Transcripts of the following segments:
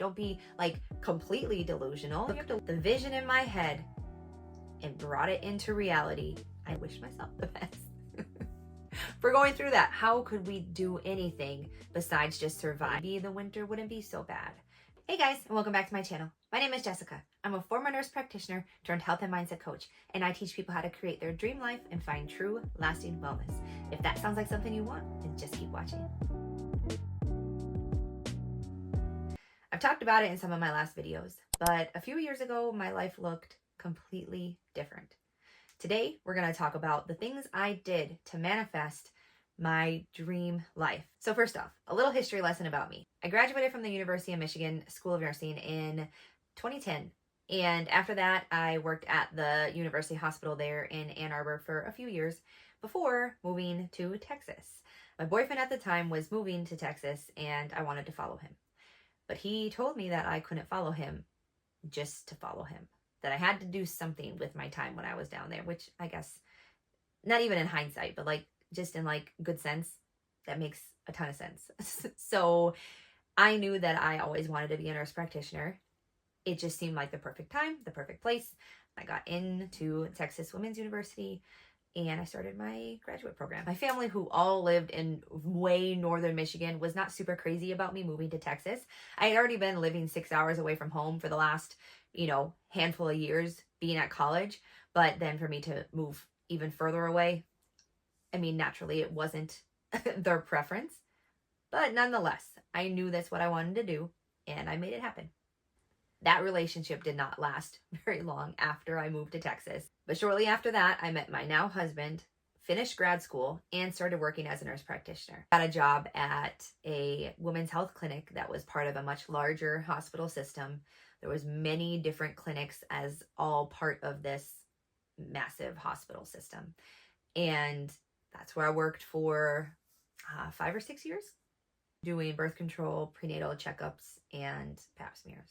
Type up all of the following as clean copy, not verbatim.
Don't be like completely delusional. Took the vision in my head and brought it into reality. I wish myself the best for going through that. How could we do anything besides just survive? Maybe the winter wouldn't be so bad. Hey guys, and welcome back to my channel. My name is Jessica. I'm a former nurse practitioner turned health and mindset coach, and I teach people how to create their dream life and find true, lasting wellness. If that sounds like something you want, then just keep watching. I've talked about it in some of my last videos, but a few years ago, my life looked completely different. Today, we're going to talk about the things I did to manifest my dream life. So first off, a little history lesson about me. I graduated from the University of Michigan School of Nursing in 2010. And after that, I worked at the University Hospital there in Ann Arbor for a few years before moving to Texas. My boyfriend at the time was moving to Texas and I wanted to follow him. But he told me that I couldn't follow him just to follow him, that I had to do something with my time when I was down there, which I guess, not even in hindsight, but like just in like good sense, that makes a ton of sense. So I knew that I always wanted to be a nurse practitioner. It just seemed like the perfect time, the perfect place. I got into Texas Women's University and I started my graduate program. My family, who all lived in way northern Michigan, was not super crazy about me moving to Texas. I had already been living 6 hours away from home for the last, handful of years being at college. But then for me to move even further away, naturally it wasn't their preference. But nonetheless, I knew that's what I wanted to do and I made it happen. That relationship did not last very long after I moved to Texas. But shortly after that, I met my now husband, finished grad school, and started working as a nurse practitioner. Got a job at a women's health clinic that was part of a much larger hospital system. There was many different clinics as all part of this massive hospital system. And that's where I worked for 5 or 6 years, doing birth control, prenatal checkups, and pap smears.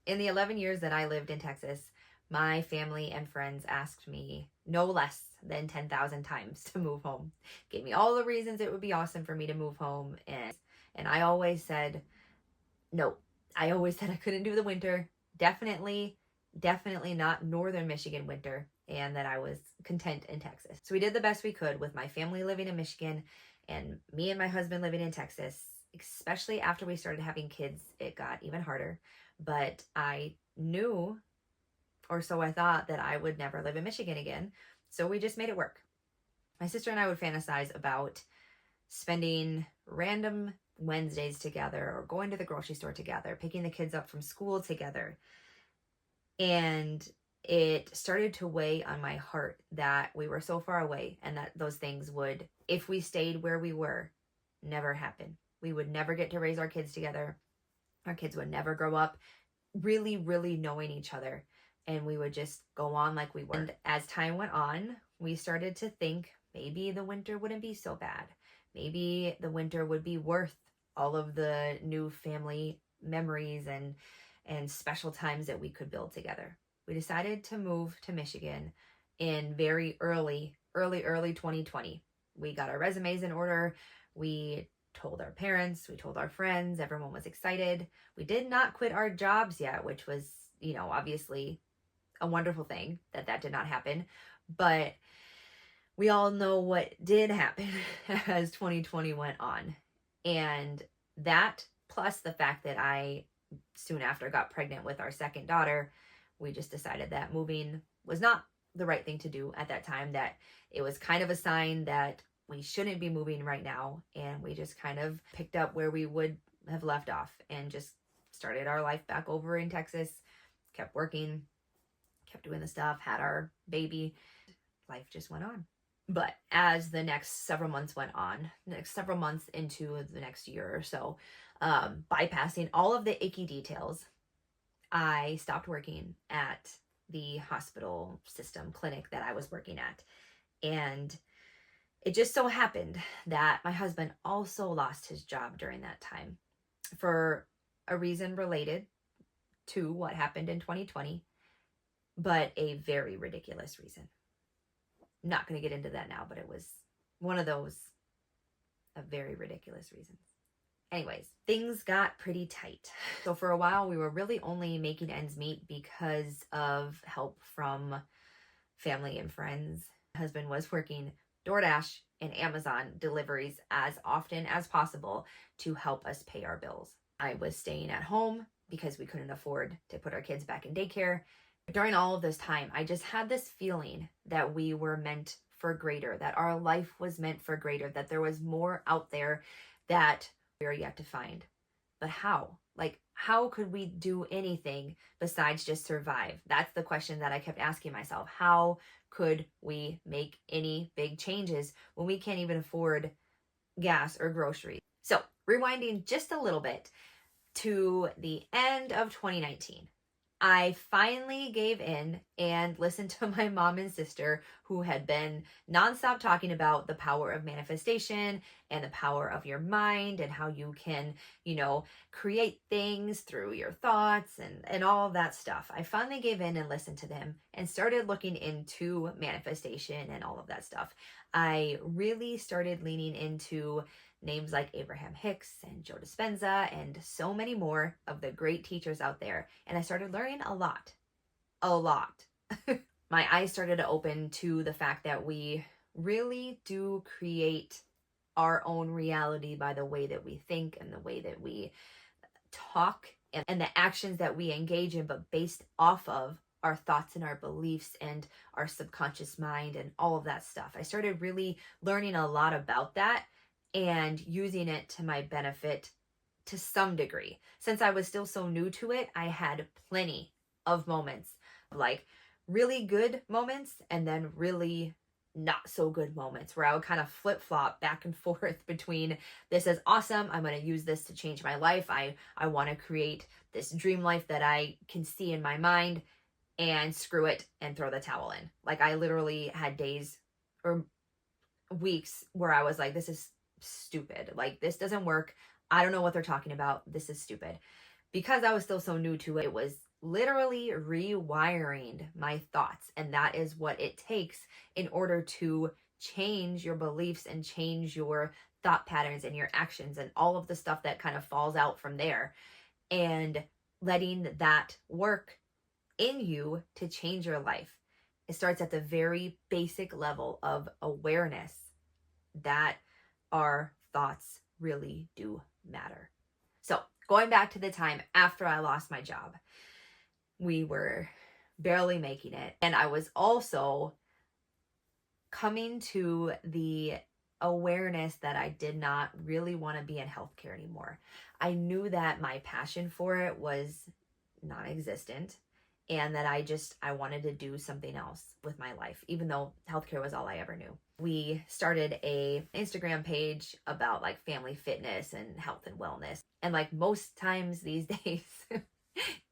In the 11 years that I lived in Texas, my family and friends asked me no less than 10,000 times to move home. Gave me all the reasons it would be awesome for me to move home. And I always said, no. I always said I couldn't do the winter. Definitely not northern Michigan winter. And that I was content in Texas. So we did the best we could with my family living in Michigan and me and my husband living in Texas. Especially after we started having kids, it got even harder. But I knew, or so I thought, that I would never live in Michigan again. So we just made it work. My sister and I would fantasize about spending random Wednesdays together or going to the grocery store together, picking the kids up from school together. And it started to weigh on my heart that we were so far away and that those things would, if we stayed where we were, never happen. We would never get to raise our kids together. Our kids would never grow up really, really knowing each other. And we would just go on like we were. And as time went on, we started to think maybe the winter wouldn't be so bad. Maybe the winter would be worth all of the new family memories and special times that we could build together. We decided to move to Michigan in very early 2020. We got our resumes in order. We told our parents, we told our friends, everyone was excited. We did not quit our jobs yet, which was, obviously a wonderful thing that did not happen. But we all know what did happen as 2020 went on. And that, plus the fact that I soon after got pregnant with our second daughter, we just decided that moving was not the right thing to do at that time, that it was kind of a sign that we shouldn't be moving right now. And we just kind of picked up where we would have left off and just started our life back over in Texas, kept working, kept doing the stuff, had our baby. Life just went on. But as the next several months went on, several months into the next year or so, bypassing all of the icky details, I stopped working at the hospital system clinic that I was working at. And it just so happened that my husband also lost his job during that time for a reason related to what happened in 2020, but a very ridiculous reason. I'm not going to get into that now, but it was one of those very ridiculous reasons. Anyways, things got pretty tight. So for a while, we were really only making ends meet because of help from family and friends. My husband was working DoorDash and Amazon deliveries as often as possible to help us pay our bills. I was staying at home because we couldn't afford to put our kids back in daycare. During all of this time, I just had this feeling that we were meant for greater, that our life was meant for greater, that there was more out there that we are yet to find. But how? Like, how could we do anything besides just survive? That's the question that I kept asking myself. How could we make any big changes when we can't even afford gas or groceries? So, rewinding just a little bit to the end of 2019. I finally gave in and listened to my mom and sister, who had been nonstop talking about the power of manifestation and the power of your mind and how you can, create things through your thoughts and all of that stuff. I finally gave in and listened to them and started looking into manifestation and all of that stuff. I really started leaning into names like Abraham Hicks and Joe Dispenza and so many more of the great teachers out there. And I started learning a lot. My eyes started to open to the fact that we really do create our own reality by the way that we think and the way that we talk and the actions that we engage in, but based off of our thoughts and our beliefs and our subconscious mind and all of that stuff. I started really learning a lot about that and using it to my benefit to some degree. Since I was still so new to it, I had plenty of moments, like really good moments and then really not so good moments, where I would kind of flip-flop back and forth between this is awesome, I'm going to use this to change my life, I want to create this dream life that I can see in my mind, and screw it and throw the towel in. Like, I literally had days or weeks where I was like, this is stupid. Like, this doesn't work. I don't know what they're talking about. This is stupid. Because I was still so new to it, it was literally rewiring my thoughts. And that is what it takes in order to change your beliefs and change your thought patterns and your actions and all of the stuff that kind of falls out from there. And letting that work in you to change your life. It starts at the very basic level of awareness that our thoughts really do matter. So, going back to the time after I lost my job, we were barely making it. And I was also coming to the awareness that I did not really want to be in healthcare anymore. I knew that my passion for it was non-existent and that I wanted to do something else with my life, even though healthcare was all I ever knew. We started a Instagram page about like family fitness and health and wellness. And like most times these days,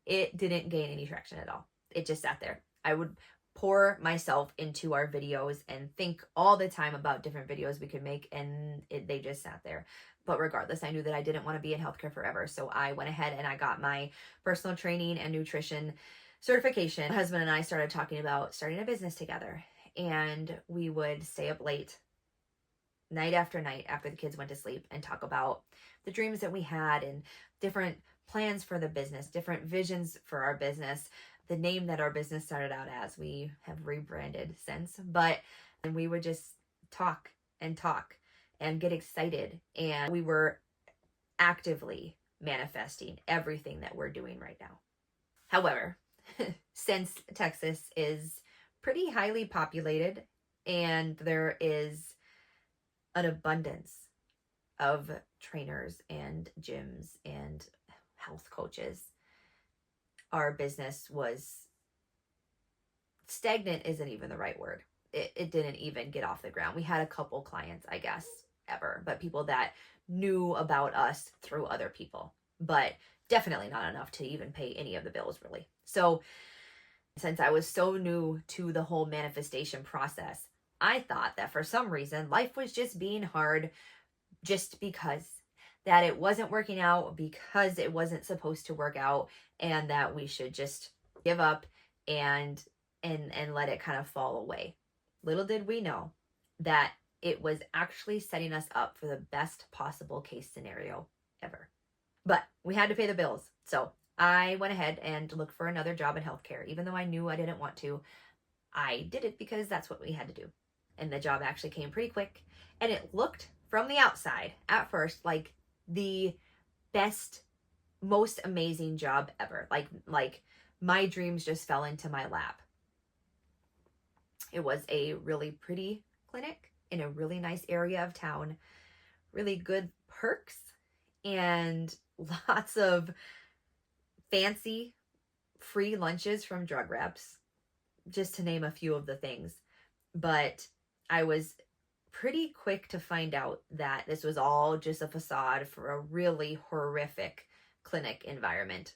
it didn't gain any traction at all. It just sat there. I would pour myself into our videos and think all the time about different videos we could make, and they just sat there. But regardless, I knew that I didn't want to be in healthcare forever. So I went ahead and I got my personal training and nutrition certification. My husband and I started talking about starting a business together, and we would stay up late night after the kids went to sleep and talk about the dreams that we had and different plans for the business, different visions for our business, the name that our business started out as. We have rebranded since, but we would just talk and get excited, and we were actively manifesting everything that we're doing right now. However, since Texas is pretty highly populated and there is an abundance of trainers and gyms and health coaches, our business was stagnant. Isn't even the right word. It didn't even get off the ground. We had a couple clients, I guess, ever, but people that knew about us through other people, but definitely not enough to even pay any of the bills, really. So since I was so new to the whole manifestation process, I thought that for some reason life was just being hard just because, that it wasn't working out because it wasn't supposed to work out, and that we should just give up and let it kind of fall away. Little did we know that it was actually setting us up for the best possible case scenario ever. But we had to pay the bills. So I went ahead and looked for another job in healthcare. Even though I knew I didn't want to, I did it because that's what we had to do. And the job actually came pretty quick. And it looked from the outside at first like the best, most amazing job ever. Like my dreams just fell into my lap. It was a really pretty clinic in a really nice area of town, really good perks, and lots of fancy free lunches from drug reps, just to name a few of the things. But I was pretty quick to find out that this was all just a facade for a really horrific clinic environment.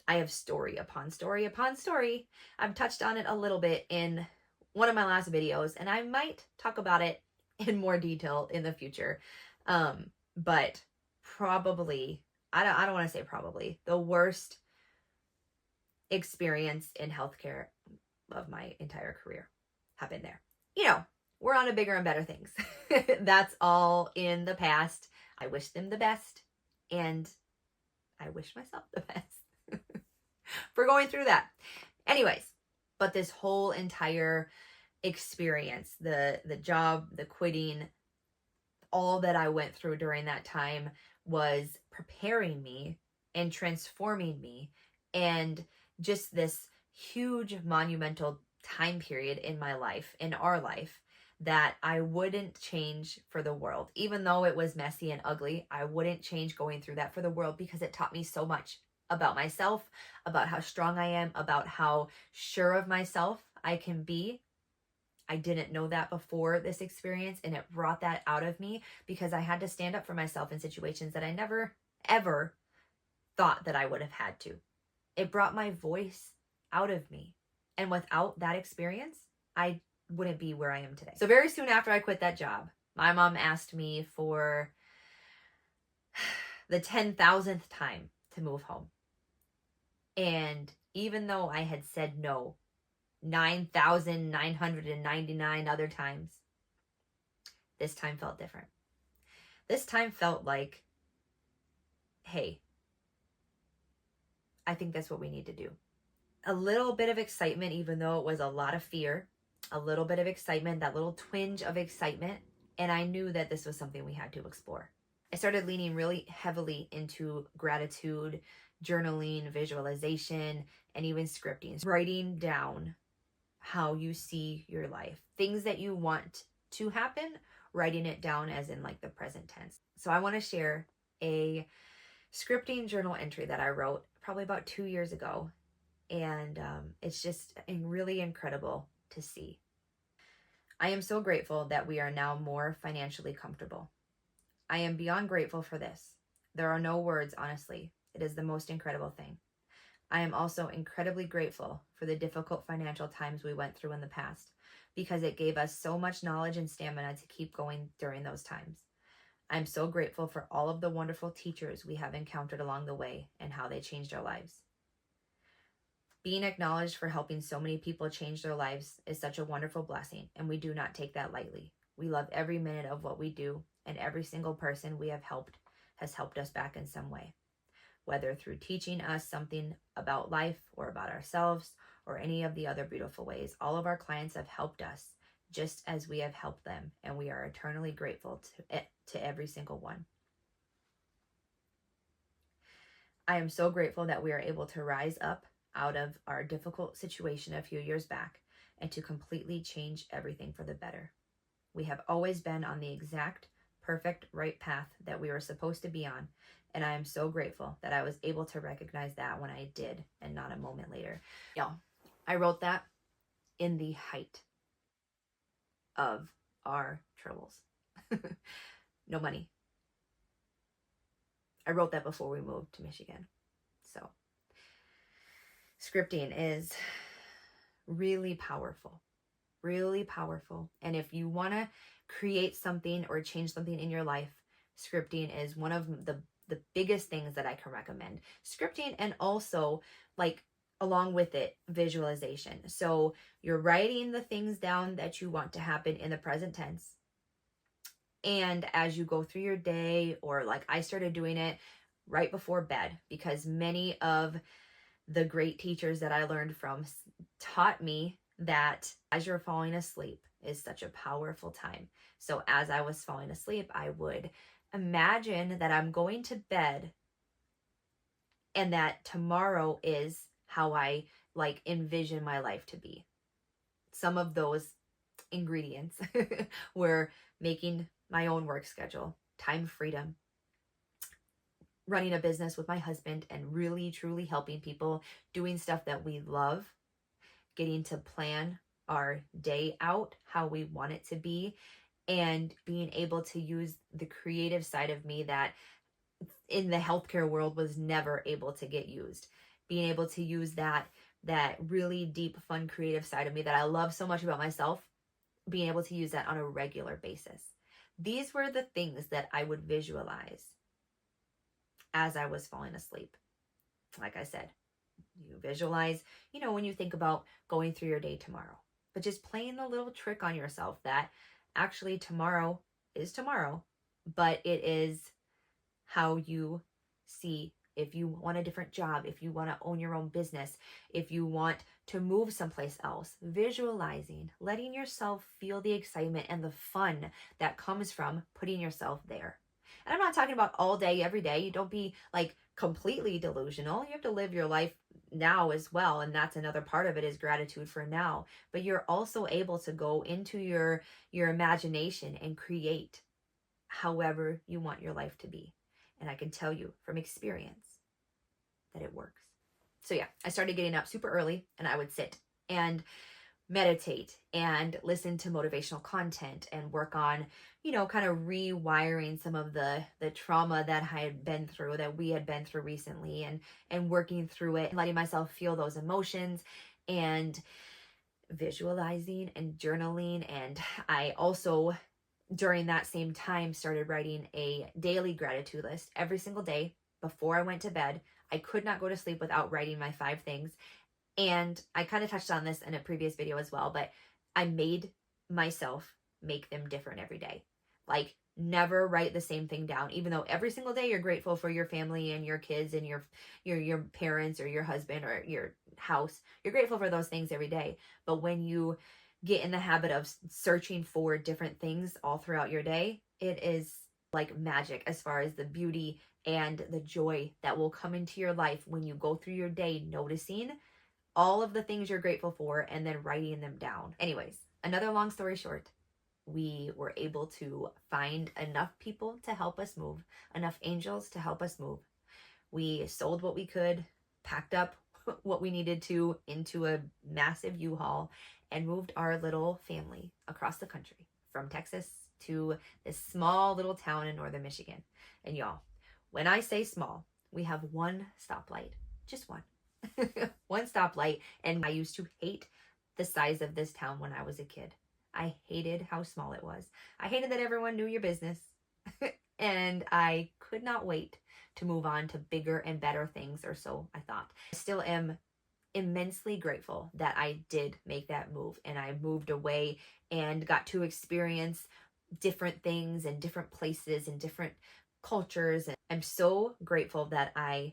I have story upon story upon story. I've touched on it a little bit in one of my last videos, and I might talk about it in more detail in the future. But probably, I don't want to say probably, the worst experience in healthcare of my entire career happened there. You know, we're on to bigger and better things. That's all in the past. I wish them the best, and I wish myself the best for going through that. Anyways, but this whole entire experience, the job, the quitting, all that I went through during that time was preparing me and transforming me, and just this huge monumental time period in my life, in our life, that I wouldn't change for the world. Even though it was messy and ugly, I wouldn't change going through that for the world, because it taught me so much about myself, about how strong I am, about how sure of myself I can be. I didn't know that before this experience, and it brought that out of me, because I had to stand up for myself in situations that I never, ever thought that I would have had to. It brought my voice out of me. And without that experience, I wouldn't be where I am today. So very soon after I quit that job, my mom asked me for the 10,000th time to move home. And even though I had said no 9,999 other times, this time felt different. This time felt like, hey, I think that's what we need to do. A little bit of excitement, even though it was a lot of fear, a little bit of excitement, that little twinge of excitement. And I knew that this was something we had to explore. I started leaning really heavily into gratitude, journaling, visualization, and even scripting. Writing down how you see your life, things that you want to happen, writing it down as in like the present tense. So I want to share a scripting journal entry that I wrote probably about 2 years ago. And it's just really incredible to see. I am so grateful that we are now more financially comfortable. I am beyond grateful for this. There are no words, honestly. It is the most incredible thing. I am also incredibly grateful for the difficult financial times we went through in the past, because it gave us so much knowledge and stamina to keep going during those times. I'm so grateful for all of the wonderful teachers we have encountered along the way and how they changed our lives. Being acknowledged for helping so many people change their lives is such a wonderful blessing, and we do not take that lightly. We love every minute of what we do, and every single person we have helped has helped us back in some way, whether through teaching us something about life or about ourselves or any of the other beautiful ways. All of our clients have helped us just as we have helped them, and we are eternally grateful to every single one. I am so grateful that we are able to rise up out of our difficult situation a few years back and to completely change everything for the better. We have always been on the exact, perfect, right path that we were supposed to be on, and I am so grateful that I was able to recognize that when I did and not a moment later. Y'all, I wrote that in the height of our troubles. No money. I wrote that before we moved to Michigan. So scripting is really powerful, really powerful. And if you want to create something or change something in your life, scripting is one of the biggest things that I can recommend. Scripting, and also, like, along with it, visualization. So you're writing the things down that you want to happen in the present tense. And as you go through your day, or like I started doing it right before bed, because many of the great teachers that I learned from taught me that as you're falling asleep is such a powerful time. So as I was falling asleep, I would imagine that I'm going to bed and that tomorrow is how I like envision my life to be. Some of those ingredients were making my own work schedule, time freedom, running a business with my husband and really truly helping people, doing stuff that we love, getting to plan our day out how we want it to be, and being able to use the creative side of me that in the healthcare world was never able to get used. Being able to use that really deep, fun, creative side of me that I love so much about myself, being able to use that on a regular basis. These were the things that I would visualize as I was falling asleep. Like I said, you visualize, when you think about going through your day tomorrow, but just playing the little trick on yourself that actually tomorrow is tomorrow, but it is how you see. If you want a different job, if you want to own your own business, if you want to move someplace else, visualizing, letting yourself feel the excitement and the fun that comes from putting yourself there. And I'm not talking about all day, every day. You don't be like completely delusional. You have to live your life now as well. And that's another part of it, is gratitude for now. But you're also able to go into your imagination and create however you want your life to be. And I can tell you from experience that it works. So yeah, I started getting up super early and I would sit and meditate and listen to motivational content and work on, kind of rewiring some of the trauma that I had been through, that we had been through recently, and working through it and letting myself feel those emotions and visualizing and journaling. And I also, during that same time, started writing a daily gratitude list every single day before I went to bed. I could not go to sleep without writing my 5 things. And I kind of touched on this in a previous video as well, but I made myself make them different every day. Like, never write the same thing down, even though every single day you're grateful for your family and your kids and your parents or your husband or your house. You're grateful for those things every day. But when you get in the habit of searching for different things all throughout your day, it is like magic as far as the beauty and the joy that will come into your life when you go through your day noticing all of the things you're grateful for and then writing them down. Anyways, another long story short, we were able to find enough people to help us move, enough angels to help us move. We sold what we could, packed up what we needed to into a massive U-Haul, and moved our little family across the country from Texas to this small little town in northern Michigan. And y'all, when I say small, we have one stoplight, just one. One stoplight. And I used to hate the size of this town when I was a kid. I hated how small it was. I hated that everyone knew your business. And I could not wait to move on to bigger and better things, or so I thought. I still am immensely grateful that I did make that move, and I moved away and got to experience different things and different places and different cultures. And I'm so grateful that I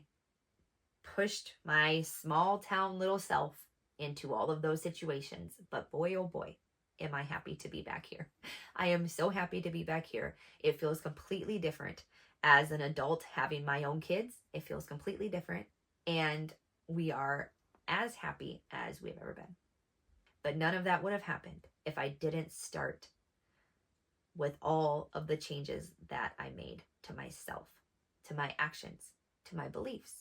pushed my small town little self into all of those situations. But boy, oh boy, am I happy to be back here. I am so happy to be back here. It feels completely different as an adult having my own kids. It feels completely different. And we are as happy as we've ever been. But none of that would have happened if I didn't start with all of the changes that I made to myself, to my actions, to my beliefs,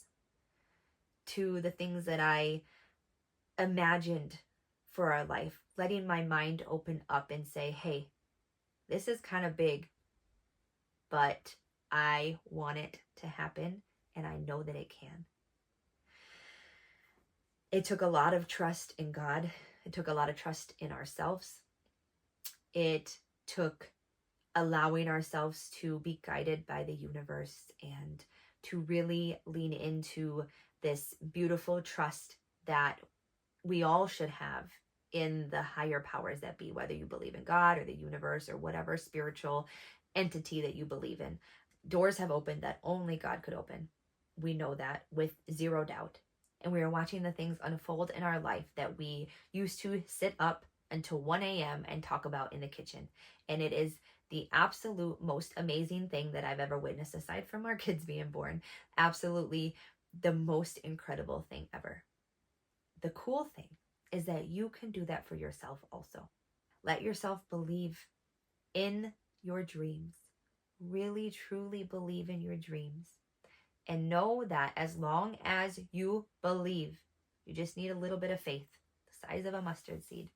to the things that I imagined for our life, letting my mind open up and say, hey, this is kind of big, but I want it to happen, and I know that it can. It took a lot of trust in God. It took a lot of trust in ourselves. It took allowing ourselves to be guided by the universe and to really lean into this beautiful trust that we all should have in the higher powers that be, whether you believe in God or the universe or whatever spiritual entity that you believe in. Doors have opened that only God could open. We know that with zero doubt. And we are watching the things unfold in our life that we used to sit up until 1 a.m. and talk about in the kitchen. And it is the absolute most amazing thing that I've ever witnessed, aside from our kids being born. Absolutely the most incredible thing ever. The cool thing is that you can do that for yourself also. Let yourself believe in your dreams. Really, truly believe in your dreams. And know that as long as you believe, you just need a little bit of faith, the size of a mustard seed.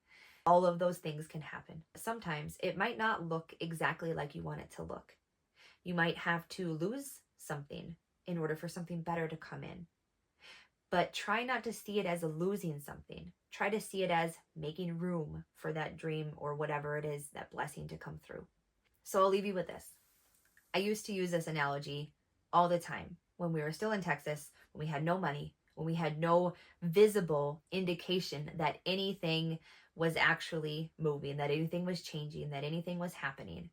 All of those things can happen. Sometimes it might not look exactly like you want it to look. You might have to lose something in order for something better to come in. But try not to see it as losing something. Try to see it as making room for that dream or whatever it is, that blessing to come through. So I'll leave you with this. I used to use this analogy all the time when we were still in Texas, when we had no money, when we had no visible indication that anything was actually moving, that anything was changing, that anything was happening.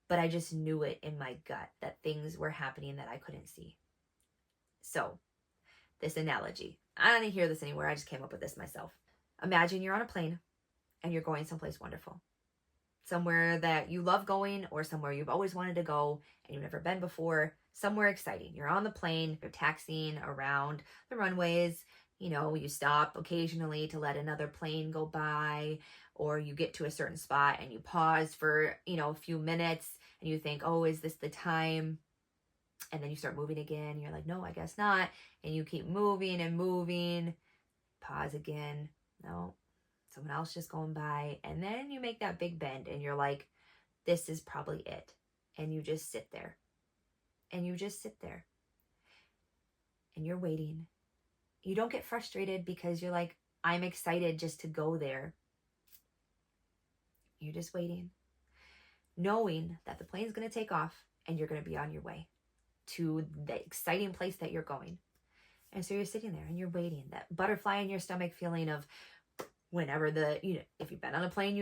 But I just knew it in my gut that things were happening that I couldn't see. So, this analogy, I didn't hear this anywhere. I just came up with this myself. Imagine you're on a plane and you're going someplace wonderful. Somewhere that you love going, or somewhere you've always wanted to go and you've never been before. Somewhere exciting. You're on the plane, you're taxiing around the runways. You know, you stop occasionally to let another plane go by, or you get to a certain spot and you pause for, a few minutes and you think, oh, is this the time? And then you start moving again. You're like, no, I guess not. And you keep moving and moving. Pause again. No, someone else just going by. And then you make that big bend and you're like, this is probably it. And you just sit there. And you just sit there. And you're waiting. You don't get frustrated because you're like, I'm excited just to go there. You're just waiting, knowing that the plane's going to take off and you're going to be on your way to the exciting place that you're going. And so you're sitting there and you're waiting, that butterfly in your stomach feeling of whenever if you've been on a plane,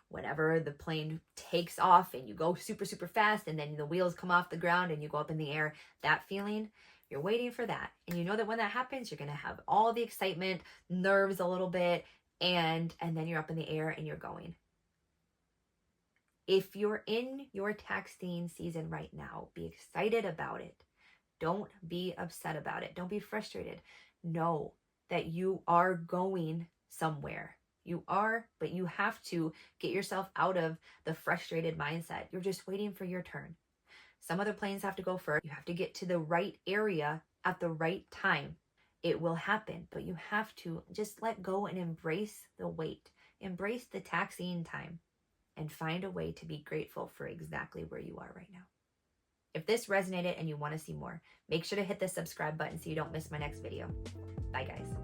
whenever the plane takes off and you go super, super fast and then the wheels come off the ground and you go up in the air, that feeling, you're waiting for that. And you know that when that happens, you're going to have all the excitement, nerves a little bit, and then you're up in the air and you're going. If you're in your taxiing season right now, be excited about it. Don't be upset about it. Don't be frustrated. Know that you are going somewhere. You are, but you have to get yourself out of the frustrated mindset. You're just waiting for your turn. Some other planes have to go first. You have to get to the right area at the right time. It will happen, but you have to just let go and embrace the wait. Embrace the taxiing time and find a way to be grateful for exactly where you are right now. If this resonated and you want to see more, make sure to hit the subscribe button so you don't miss my next video. Bye, guys.